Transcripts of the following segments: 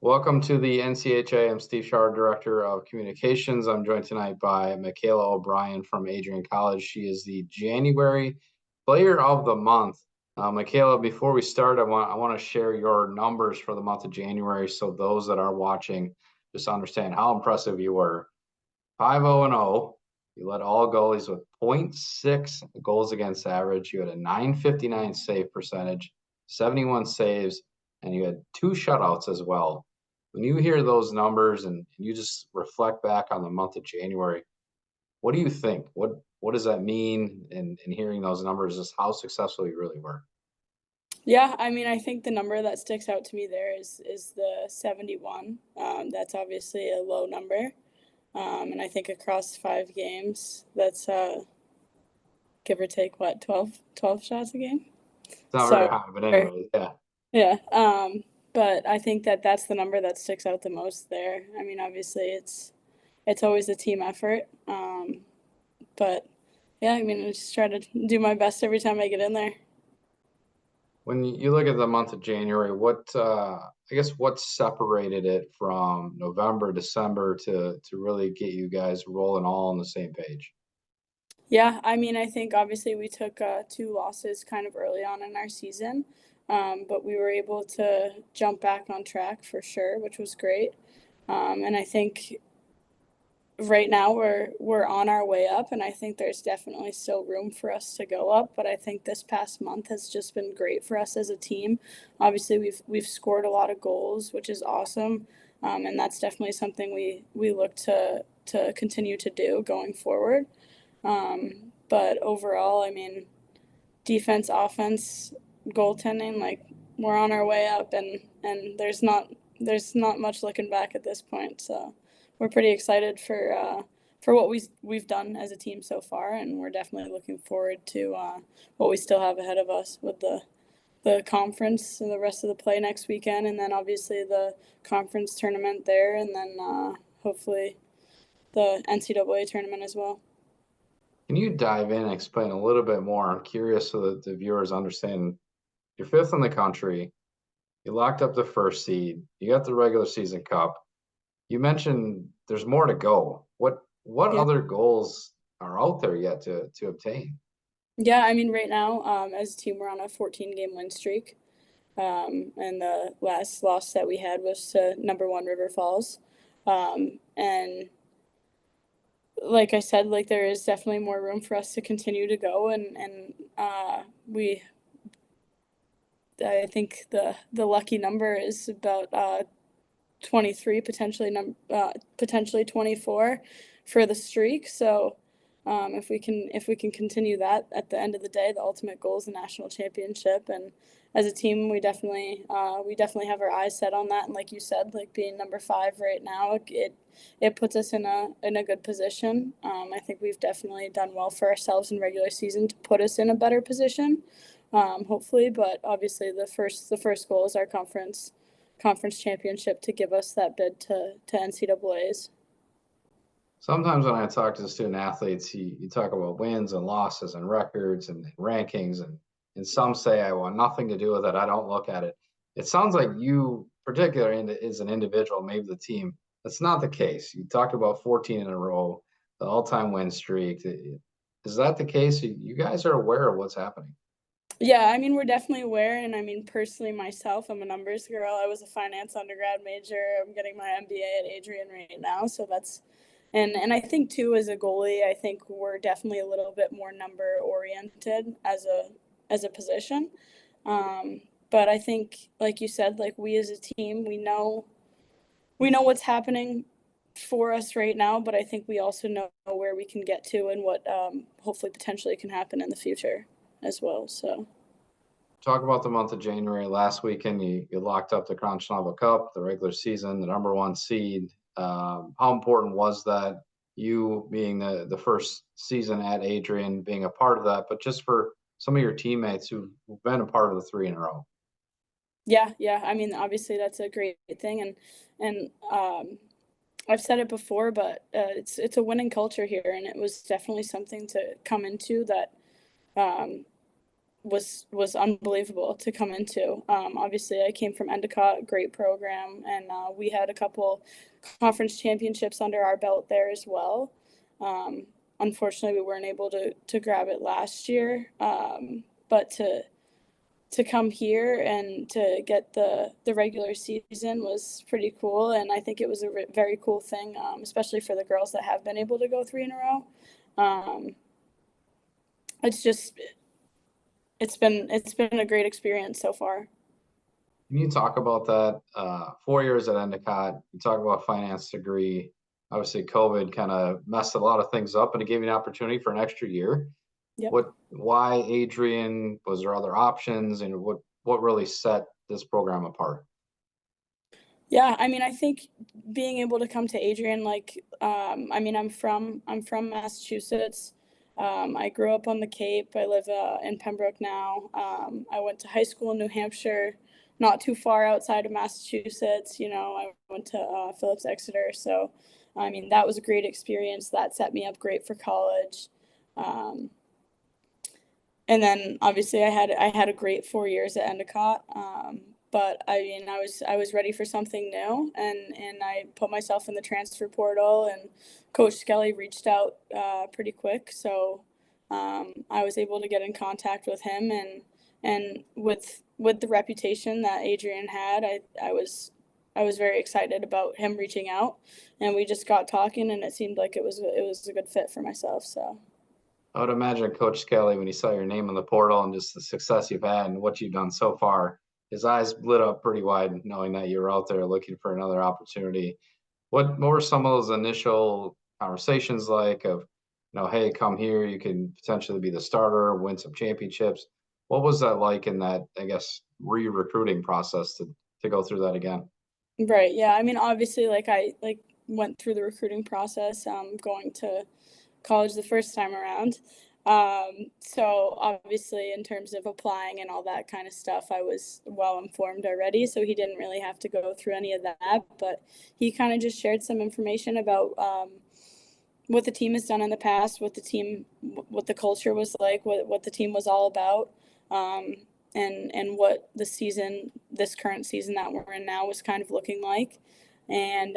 Welcome to the NCHA. I'm Steve Shard, Director of Communications. I'm joined tonight by Michaela O'Brien from Adrian College. She is the January Player of the Month. Michaela, before we start, I want to share your numbers for the month of January so those that are watching just understand how impressive you were. 5-0-0. You led all goalies with 0.6 goals against average. You had a .959 save percentage, 71 saves, and you had 2 shutouts as well. When you hear those numbers and you just reflect back on the month of January, what do you think? What does that mean? And hearing those numbers is how successful you really were. Yeah, I mean, I think the number that sticks out to me there is the 71. That's obviously a low number. And I think across 5 games, that's give or take, 12 shots a game? It's not very high, but anyway, yeah. Yeah. But I think that's the number that sticks out the most there. I mean, obviously it's always a team effort. But yeah, I mean, I just try to do my best every time I get in there. When you look at the month of January, what separated it from November, December to really get you guys rolling all on the same page? Yeah, I mean, I think obviously we took 2 losses kind of early on in our season, but we were able to jump back on track for sure, which was great. And I think right now we're on our way up, and I think there's definitely still room for us to go up. But I think this past month has just been great for us as a team. Obviously, we've scored a lot of goals, which is awesome, and that's definitely something we look to continue to do going forward. But overall, I mean, defense, offense, goaltending, like we're on our way up, and there's not much looking back at this point. So we're pretty excited for what we've done as a team so far, and we're definitely looking forward to what we still have ahead of us with the conference and the rest of the play next weekend, and then obviously the conference tournament there, and then hopefully the NCAA tournament as well. Can you dive in and explain a little bit more? I'm curious so that the viewers understand. You're 5th in the country. You locked up the 1st seed. You got the regular season cup. You mentioned there's more to go. What Yeah. other goals are out there yet to obtain? Yeah, I mean, right now, as a team, we're on a 14-game win streak. And the last loss that we had was to number 1 River Falls. And like I said, like there is definitely more room for us to continue to go, and I think the lucky number is about 23, potentially 24 for the streak. So if we can continue that, at the end of the day, the ultimate goal is the national championship. And as a team, we definitely have our eyes set on that. And like you said, like being number 5 right now, it puts us in a good position. I think we've definitely done well for ourselves in regular season to put us in a better position, hopefully. But obviously, the first goal is our conference championship to give us that bid to NCAAs. Sometimes when I talk to the student athletes, you talk about wins and losses and records and rankings, and some say I want nothing to do with it. I don't look at it. It sounds like you, particularly as an individual, maybe the team, that's not the case. You talked about 14 in a row, the all-time win streak. Is that the case? You guys are aware of what's happening? Yeah, I mean, we're definitely aware. And I mean, personally, myself, I'm a numbers girl. I was a finance undergrad major. I'm getting my MBA at Adrian right now. So that's, and I think too, as a goalie, I think we're definitely a little bit more number oriented as a position. But I think, like you said, like we as a team, we know what's happening for us right now, but I think we also know where we can get to and what hopefully potentially can happen in the future as well. So Talk about the month of January. Last weekend, you locked up the Crown Schnabel Cup, the regular season, the number 1 seed. How important was that? You being the first season at Adrian, being a part of that, but just for some of your teammates who've been a part of the 3 in a row. Yeah. I mean, obviously that's a great thing, and I've said it before, but it's a winning culture here, and it was definitely something to come into that was unbelievable to come into. Obviously, I came from Endicott, great program, and we had a couple conference championships under our belt there as well. Unfortunately, we weren't able to grab it last year, but to come here and to get the regular season was pretty cool, and I think it was a very cool thing, especially for the girls that have been able to go 3 in a row. It's just it's been a great experience so far. Can you talk about that? 4 years at Endicott, you talk about finance degree. Obviously, COVID kind of messed a lot of things up, and it gave you an opportunity for an extra year. Yep. Why Adrian? Was there other options, and what really set this program apart? Yeah, I mean, I think being able to come to Adrian, I mean, I'm from Massachusetts. I grew up on the Cape. I live in Pembroke now. I went to high school in New Hampshire, not too far outside of Massachusetts. I went to Phillips Exeter. So, I mean, that was a great experience. That set me up great for college. Um, and then obviously I had a great 4 years at Endicott. But I mean, I was ready for something new, and I put myself in the transfer portal, and Coach Skelly reached out pretty quick, so I was able to get in contact with him, and with the reputation that Adrian had, I was very excited about him reaching out, and we just got talking, and it seemed like it was a good fit for myself. So. I would imagine Coach Skelly, when he saw your name in the portal and just the success you've had and what you've done so far, his eyes lit up pretty wide, knowing that you were out there looking for another opportunity. What were some of those initial conversations like of, hey, come here, you can potentially be the starter, win some championships. What was that like in that, I guess, re-recruiting process to go through that again? Right. Yeah. I mean, obviously, I went through the recruiting process, going to college the first time around. So obviously, in terms of applying and all that kind of stuff, I was well informed already. So he didn't really have to go through any of that, but he kind of just shared some information about what the team has done in the past, what the culture was like, what the team was all about. Um, and what this current season that we're in now was kind of looking like. And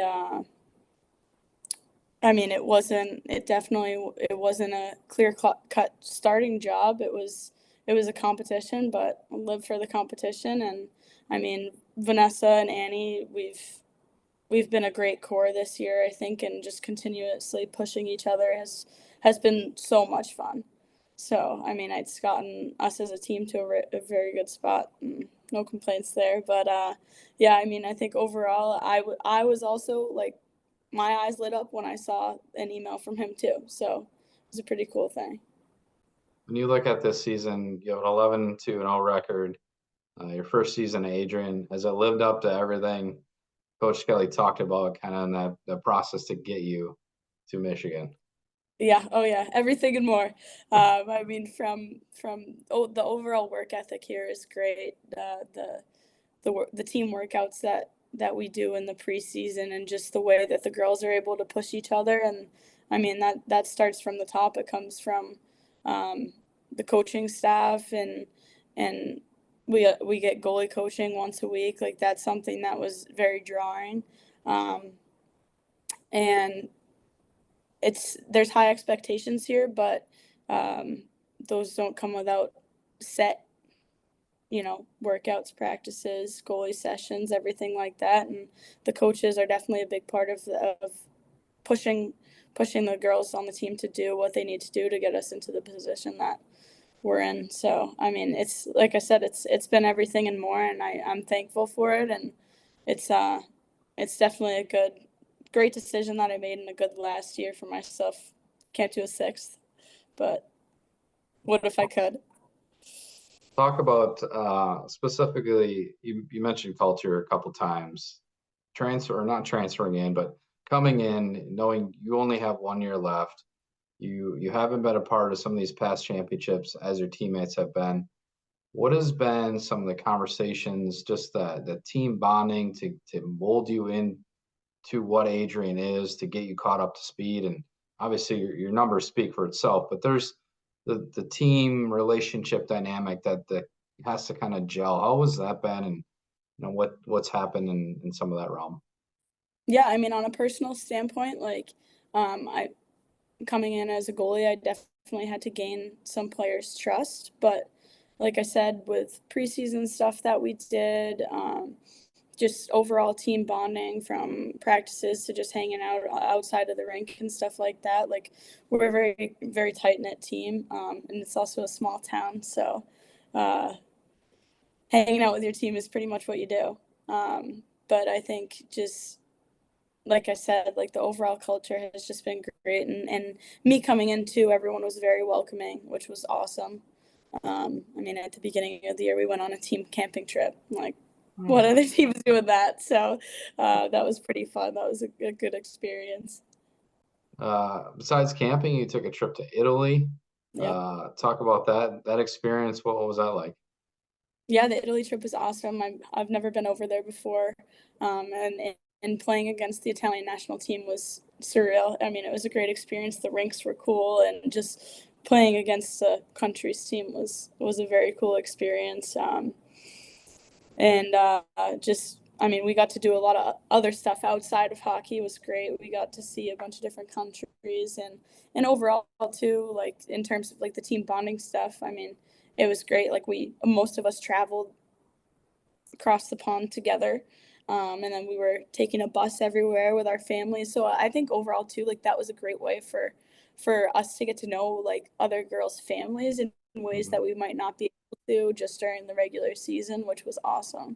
I mean, it wasn't a clear cut starting job. It was a competition, but I lived for the competition. And I mean, Vanessa and Annie, we've been a great core this year, I think, and just continuously pushing each other has been so much fun. So, I mean, it's gotten us as a team to a very good spot. No complaints there. But yeah, I mean, I think overall, I was also like, my eyes lit up when I saw an email from him too. So it was a pretty cool thing. When you look at this season, you have an 11-2-0 record. Your first season at Adrian, has it lived up to everything Coach Kelly talked about kind of in the process to get you to Michigan? Yeah. Oh yeah. Everything and more. I mean, the overall work ethic here is great. The team workouts that we do in the preseason, and just the way that the girls are able to push each other, and I mean that starts from the top. It comes from the coaching staff, and we get goalie coaching once a week. Like, that's something that was very drawing, um, and there's high expectations here, but um, those don't come without set, workouts, practices, goalie sessions, everything like that. And the coaches are definitely a big part of pushing pushing the girls on the team to do what they need to do to get us into the position that we're in. So I mean, it's like I said, it's been everything and more, and I'm thankful for it, and it's uh it's definitely a great decision that I made, in a good last year for myself. Can't do a sixth, but what if I could? Talk about specifically, you mentioned culture a couple times. Transfer or not transferring in, but coming in, knowing you only have 1 year left. You haven't been a part of some of these past championships as your teammates have been. What has been some of the conversations, just the team bonding to mold you in to what Adrian is, to get you caught up to speed? And obviously your numbers speak for itself, but there's the team relationship dynamic that has to kind of gel. How was that been, and what's happened in some of that realm? Yeah, I mean, on a personal standpoint, like, I coming in as a goalie, I definitely had to gain some players' trust. But like I said, with preseason stuff that we did, just overall team bonding from practices to just hanging out outside of the rink and stuff like that. Like, we're a very, very tight knit team, and it's also a small town. So, uh, hanging out with your team is pretty much what you do. But I think just like I said, like the overall culture has just been great. And me coming in too, everyone was very welcoming, which was awesome. I mean, at the beginning of the year, we went on a team camping trip. Like, what Hmm. other teams doing that? So that was pretty fun. That was a good experience. Besides camping, you took a trip to Italy. Yep. Talk about that experience. What was that like? Yeah, the Italy trip was awesome. I've never been over there before, and playing against the Italian national team was surreal. I mean, it was a great experience. The rinks were cool, and just playing against the country's team was a very cool experience. And just I mean, we got to do a lot of other stuff outside of hockey. It was great. We got to see a bunch of different countries, and overall too, like in terms of like the team bonding stuff. I mean, it was great. Like, we most of us traveled across the pond together. And then we were taking a bus everywhere with our families. So I think overall too, like that was a great way for us to get to know like other girls' families in ways Mhm. that we might not be able to just during the regular season, which was awesome.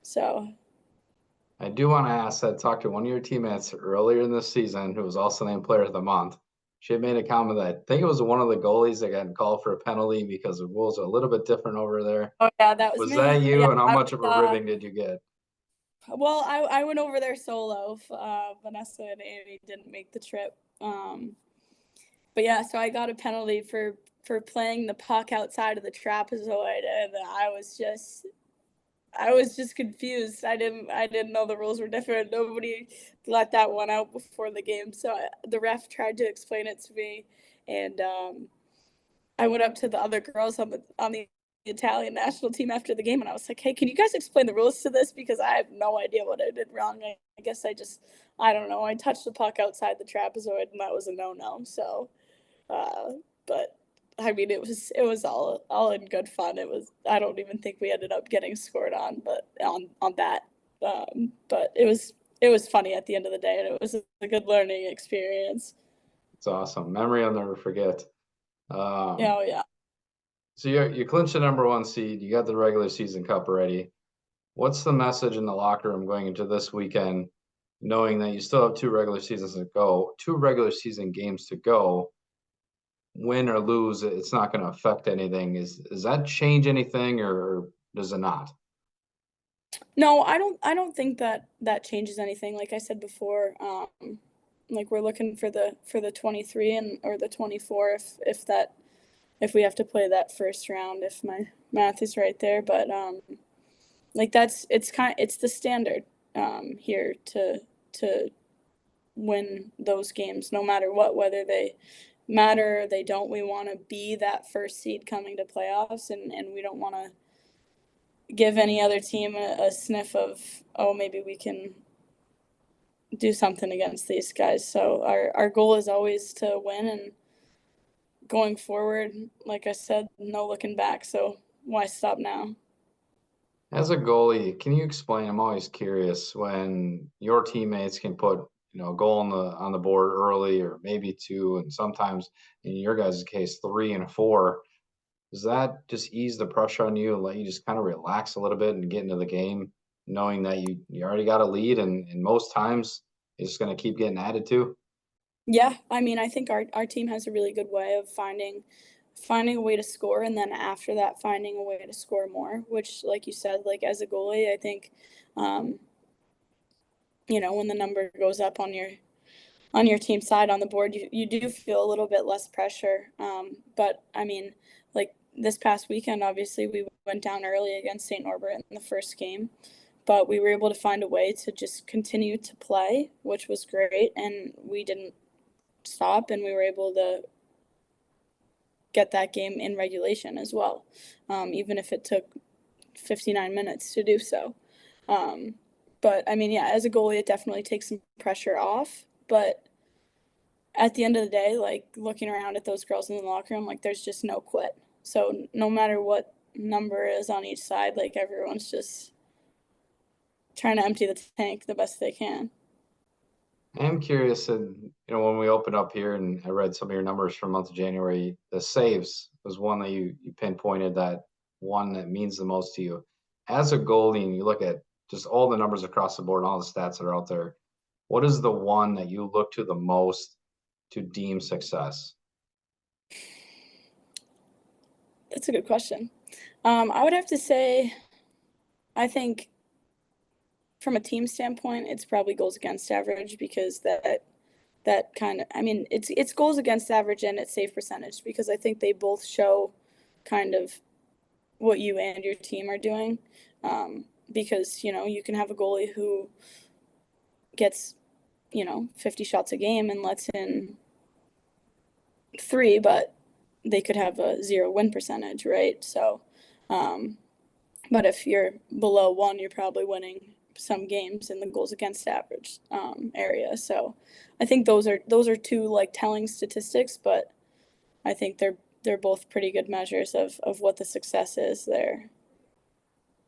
So I do want to ask that. Talk to one of your teammates earlier in this season, who was also named Player of the Month. She had made a comment that I think it was one of the goalies that got called for a penalty because the rules are a little bit different over there. oh yeah, that was Was that me. Yeah, you? And how I much was of a ribbing did you get? well, I went over there solo. Vanessa and Amy didn't make the trip. But yeah, so I got a penalty for playing the puck outside of the trapezoid, and I was just confused. I didn't know the rules were different. Nobody let that one out before the game, so the ref tried to explain it to me, and I went up to the other girls on the Italian national team after the game, and I was like, "Hey, can you guys explain the rules to this? Because I have no idea what I did wrong. I guess I don't know. I touched the puck outside the trapezoid, and that was a no-no. So, but I mean, it was all in good fun. It was. I don't even think we ended up getting scored on, but on that. But it was funny at the end of the day, and it was a good learning experience. It's awesome. Memory I'll never forget. Yeah, oh, yeah. So you clinched the number one seed. You got the regular season cup already. What's the message in the locker room going into this weekend, knowing that you still have two regular season games to go? Win or lose, it's not going to affect anything. Does that change anything, or does it not? No, I don't think that that changes anything. Like I said before, like we're looking for the 23 and or the 24 if we have to play that first round, if my math is right there. But like it's the standard here to win those games no matter what, whether they matter or they don't. We want to be that first seed coming to playoffs, and we don't want to give any other team a sniff of, oh, maybe we can do something against these guys. So our goal is always to win, and going forward, like I said, no looking back. So why stop now? As a goalie, can you explain? I'm always curious when your teammates can put a goal on the board early, or maybe two, and sometimes in your guys' case, three and four. Does that just ease the pressure on you and let you just kind of relax a little bit and get into the game, knowing that you already got a lead, and most times it's just going to keep getting added to? Yeah, I mean, I think our team has a really good way of finding a way to score, and then after that finding a way to score more, which, like you said, like as a goalie, I think um, when the number goes up on your team side on the board, you do feel a little bit less pressure. But I mean, like this past weekend, obviously we went down early against St. Norbert in the first game, but we were able to find a way to just continue to play, which was great, and we didn't stop, and we were able to get that game in regulation as well, even if it took 59 minutes to do so. But I mean, yeah, as a goalie, it definitely takes some pressure off. But at the end of the day, like looking around at those girls in the locker room, like there's just no quit. So no matter what number is on each side, like everyone's just trying to empty the tank the best they can. I am curious, and when we opened up here and I read some of your numbers for the month of January, the saves was one that you pinpointed, that one that means the most to you. As a goalie, and you look at just all the numbers across the board and all the stats that are out there, what is the one that you look to the most to deem success? That's a good question. I would have to say, I think from a team standpoint, it's probably goals against average, because that kind of, I mean, it's goals against average and it's save percentage, because I think they both show kind of what you and your team are doing. Because you can have a goalie who gets 50 shots a game and lets in 3, but they could have a 0 win percentage, right? So, but if you're below 1, you're probably winning some games in the goals against average area. So I think those are two like telling statistics, but I think they're both pretty good measures of what the success is there.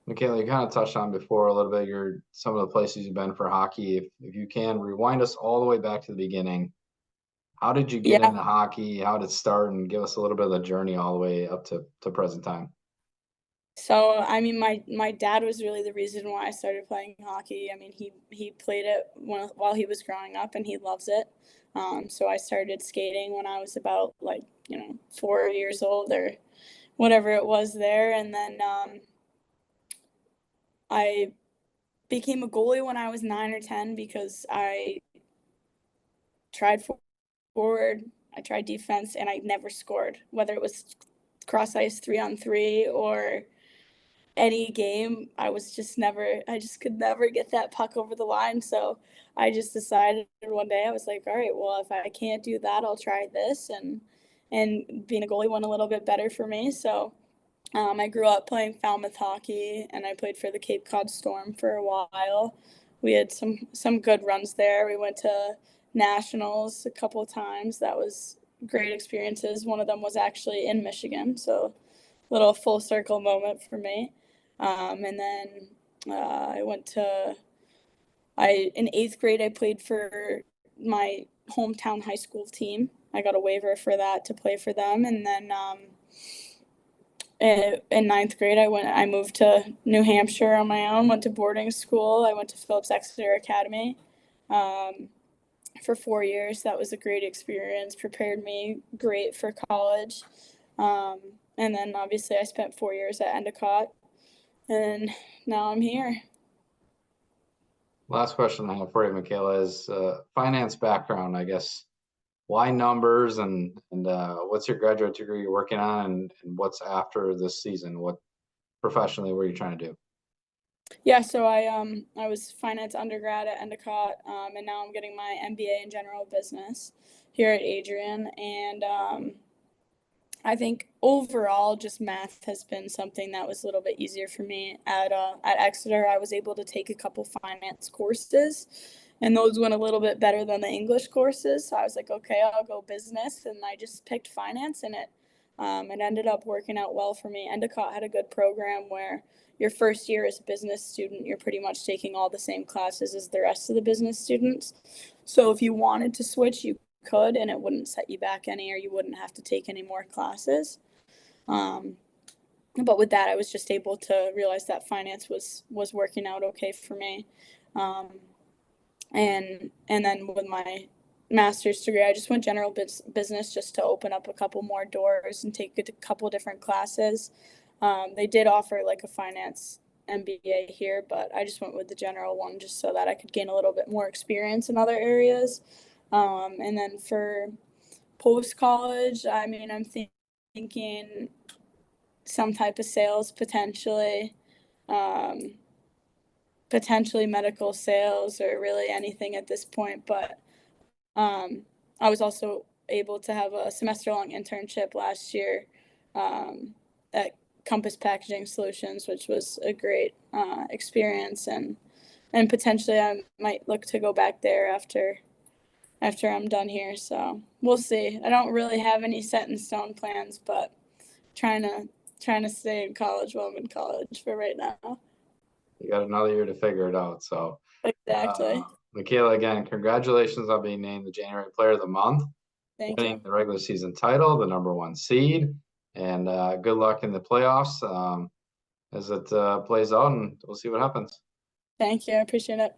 Michaela, you kind of touched on before a little bit some of the places you've been for hockey. If you can rewind us all the way back to the beginning, how did you get Yeah. into hockey? How did it start? And give us a little bit of the journey all the way up to present time. So I mean, my dad was really the reason why I started playing hockey. I mean, he played it while he was growing up, and he loves it. So I started skating when I was about 4 years old or whatever it was there, and then I became a goalie when I was 9 or 10, because I tried forward, I tried defense, and I never scored. Whether it was cross ice 3-on-3 or any game, I just could never get that puck over the line. So I just decided one day, I was like, all right, well, if I can't do that, I'll try this. And being a goalie went a little bit better for me. So I grew up playing Falmouth hockey, and I played for the Cape Cod Storm for a while. We had some good runs there. We went to nationals a couple of times. That was great experiences. One of them was actually in Michigan, so little full circle moment for me. And then I went to I in 8th grade I played for my hometown high school team. I got a waiver for that to play for them, and then in 9th grade I moved to New Hampshire on my own. Went to boarding school. I went to Phillips Exeter Academy for 4 years. That was a great experience. Prepared me great for college. Um, and then obviously I spent 4 years at Endicott, and now I'm here. Last question I have for you, Michaela, is finance background, I guess. Why numbers, and what's your graduate degree you're working on, and what's after this season? What professionally were you trying to do? Yeah, so I was finance undergrad at Endicott, and now I'm getting my MBA in general business here at Adrian. And I think overall, just math has been something that was a little bit easier for me at Exeter. I was able to take a couple finance courses, and those went a little bit better than the English courses. So I was like, okay, I'll go business, and I just picked finance, and it ended up working out well for me. Endicott had a good program where your first year as a business student, you're pretty much taking all the same classes as the rest of the business students. So if you wanted to switch, you could, and it wouldn't set you back any, or you wouldn't have to take any more classes. Um, but with that, I was just able to realize that finance was working out okay for me. Um, and then with my master's degree, I just went general business just to open up a couple more doors and take a couple different classes. They did offer like a finance MBA here, but I just went with the general one just so that I could gain a little bit more experience in other areas. And then for post college, I mean, thinking some type of sales potentially, um, potentially medical sales, or really anything at this point. But I was also able to have a semester-long internship last year at Compass Packaging Solutions, which was a great experience, and potentially I might look to go back there after I'm done here. So we'll see. I don't really have any set in stone plans, but trying to stay in college while I'm in college for right now. You got another year to figure it out. So, Exactly. Michaela, again, congratulations on being named the January Player of the Month, Thank winning you. the regular season title, the #1 seed, and good luck in the playoffs as it plays out, and we'll see what happens. Thank you. I appreciate it.